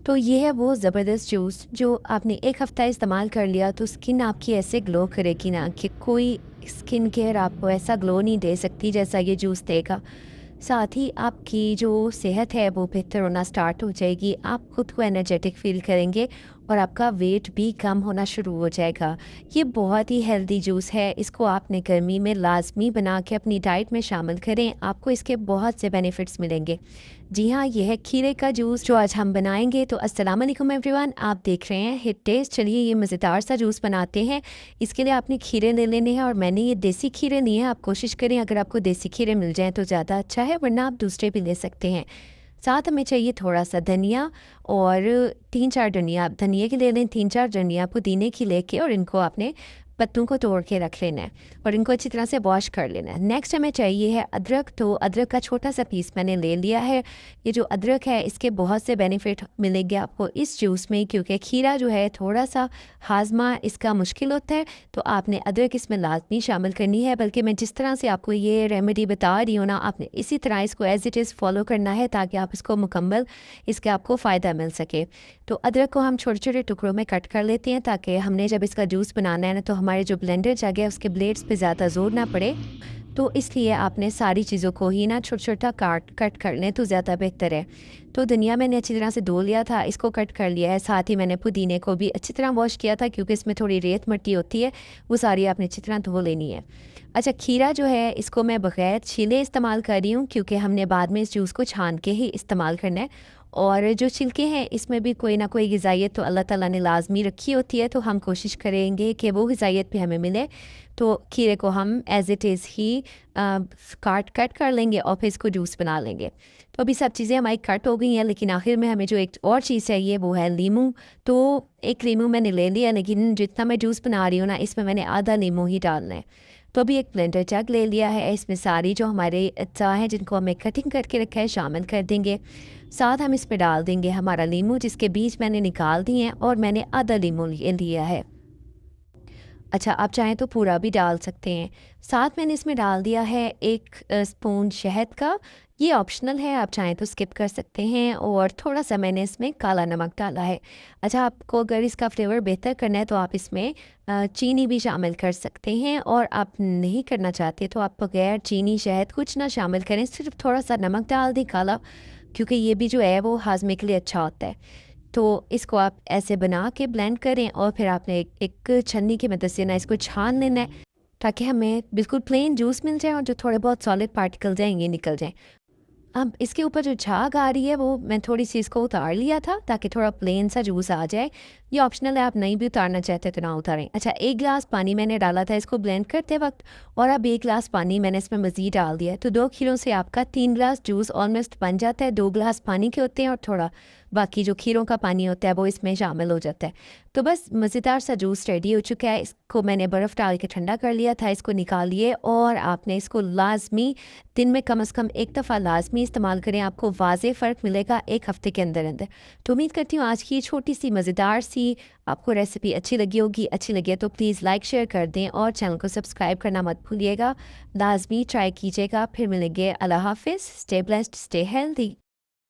तो ये है वो ज़बरदस्त जूस जो आपने एक हफ़्ता इस्तेमाल कर लिया तो स्किन आपकी ऐसे ग्लो करेगी ना कि कोई स्किन केयर आपको ऐसा ग्लो नहीं दे सकती जैसा ये जूस देगा। साथ ही आपकी जो सेहत है वो बेहतर होना स्टार्ट हो जाएगी, आप खुद को एनर्जेटिक फ़ील करेंगे और आपका वेट भी कम होना शुरू हो जाएगा। ये बहुत ही हेल्दी जूस है, इसको आपने गर्मी में लाज़मी बना के अपनी डाइट में शामिल करें, आपको इसके बहुत से बेनिफिट्स मिलेंगे। जी हाँ, ये है खीरे का जूस जो आज हम बनाएंगे। तो अस्सलाम वालेकुम एवरीवन, आप देख रहे हैं हिट टेस्ट। चलिए ये मज़ेदार सा जूस बनाते हैं। इसके लिए आपने खीरे ले लेने हैं और मैंने ये देसी खीरे लिए हैं। आप कोशिश करें अगर आपको देसी खीरे मिल जाएँ तो ज़्यादा अच्छा है, वरना आप दूसरे भी ले सकते हैं। साथ हमें चाहिए थोड़ा सा धनिया और 3-4 धनिया, आप धनिया की ले लें, 3-4 धनिया पुदीने की लेके और इनको आपने पत्तों को तोड़ के रख लेना है और इनको अच्छी तरह से वॉश कर लेना है। नेक्स्ट हमें चाहिए है अदरक। तो अदरक का छोटा सा पीस मैंने ले लिया है। ये जो अदरक है इसके बहुत से बेनिफिट मिलेंगे आपको इस जूस में, क्योंकि खीरा जो है थोड़ा सा हाजमा इसका मुश्किल होता है, तो आपने अदरक इसमें लाजमी शामिल करनी है। बल्कि मैं जिस तरह से आपको ये रेमेडी बता रही हूँ ना, आपने इसी तरह इसको एज़ इट इज़ फॉलो करना है ताकि आप इसको मुकम्मल इसके आपको फ़ायदा मिल सके। तो अदरक को हम छोटे छोटे टुकड़ों में कट कर लेते हैं ताकि हमने जब इसका जूस बनाना है ना तो हमारे जो ब्लेंडर जग है उसके ब्लेड्स पे ज़्यादा ज़ोर ना पड़े। तो इसलिए आपने सारी चीज़ों को ही ना छोटा छोटा कट कर लें तो ज़्यादा बेहतर है। तो धनिया मैंने अच्छी तरह से धो लिया था, इसको कट कर लिया है। साथ ही मैंने पुदीने को भी अच्छी तरह वॉश किया था क्योंकि इसमें थोड़ी रेत मिट्टी होती है, वो सारी आपने अच्छी तरह धो लेनी है। अच्छा, खीरा जो है इसको मैं बग़ैर छीले इस्तेमाल कर रही हूँ क्योंकि हमने बाद में इस जूस को छान के ही इस्तेमाल करना है। और जो छिलके हैं इसमें भी कोई ना कोई ग़िज़ाइयत तो अल्लाह ताला ने लाज़मी रखी होती है, तो हम कोशिश करेंगे कि वो ग़िज़ाइयत भी हमें मिले। तो खीरे को हम as it is he cut कर लेंगे और फिर इसको जूस बना लेंगे। तो अभी सब चीज़ें हमारी कट हो गई हैं, लेकिन आखिर में हमें जो एक और चीज़ चाहिए वो है लीमू। तो एक लीमू मैंने ले लिया, लेकिन जितना मैं जूस बना रही हूँ ना इसमें मैंने आधा लीमू ही डालना है। तो अभी एक ब्लेंडर जग ले लिया है, इसमें सारी जो हमारे अज्जा हैं जिनको हमें कटिंग करके रखा है शामिल कर देंगे। साथ हम इसमें डाल देंगे हमारा लीमू जिसके बीज मैंने निकाल दिए हैं और मैंने आधा लीमू लिया है। अच्छा, आप चाहें तो पूरा भी डाल सकते हैं। साथ मैंने इसमें डाल दिया है 1 स्पून शहद का। ये ऑप्शनल है, आप चाहें तो स्किप कर सकते हैं। और थोड़ा-सा मैंने इसमें काला नमक डाला है। अच्छा, आपको अगर इसका फ्लेवर बेहतर करना है तो आप इसमें चीनी भी शामिल कर सकते हैं, और आप नहीं करना चाहते तो आप बगैर चीनी, शहद कुछ ना शामिल करें, सिर्फ थोड़ा-सा नमक डाल दें काला, क्योंकि ये भी जो है वो हाज़मे के लिए अच्छा होता है। तो इसको आप ऐसे बना के ब्लेंड करें और फिर आपने एक छन्नी की मदद से ना इसको छान लेना है ताकि हमें बिल्कुल प्लेन जूस मिल जाए और जो थोड़े बहुत सॉलिड पार्टिकल्स हैं ये निकल जाएँ। अब इसके ऊपर जो झाग आ रही है वो मैं थोड़ी-सी इसको उतार लिया था ताकि थोड़ा प्लेन सा जूस आ जाए। ये ऑप्शनल है, आप नहीं भी उतारना चाहते तो ना उतारें। अच्छा, 1 गिलास पानी मैंने डाला था इसको ब्लेंड करते वक़्त, और अब 1 गिलास पानी मैंने इसमें मज़ीद डाल दिया है। तो 2 खीरों से आपका 3 गिलास जूस ऑलमोस्ट बन जाता है। 2 गिलास पानी के होते हैं और थोड़ा बाकी जो खीरों का पानी होता है वो इसमें शामिल हो जाता है। तो बस मज़ेदार सा जूस रेडी हो चुका है। इसको मैंने बर्फ़ डाल के ठंडा कर लिया था, इसको निकालिए और आपने इसको लाज़मी दिन में कम से कम 1 दफ़ा लाज़मी इस्तेमाल करें, आपको वाज़ेह फ़र्क मिलेगा 1 हफ़्ते के अंदर-अंदर। तो उम्मीद करती हूँ आज की ये छोटी-सी मज़ेदार सी आपको रेसिपी अच्छी लगी होगी। अच्छी लगी है तो प्लीज़ लाइक शेयर कर दें और चैनल को सब्सक्राइब करना मत भूलिएगा। लाज़मी ट्राई कीजिएगा। फिर मिलेंगे। अल्लाह हाफ़िज़। Stay blessed, stay healthy.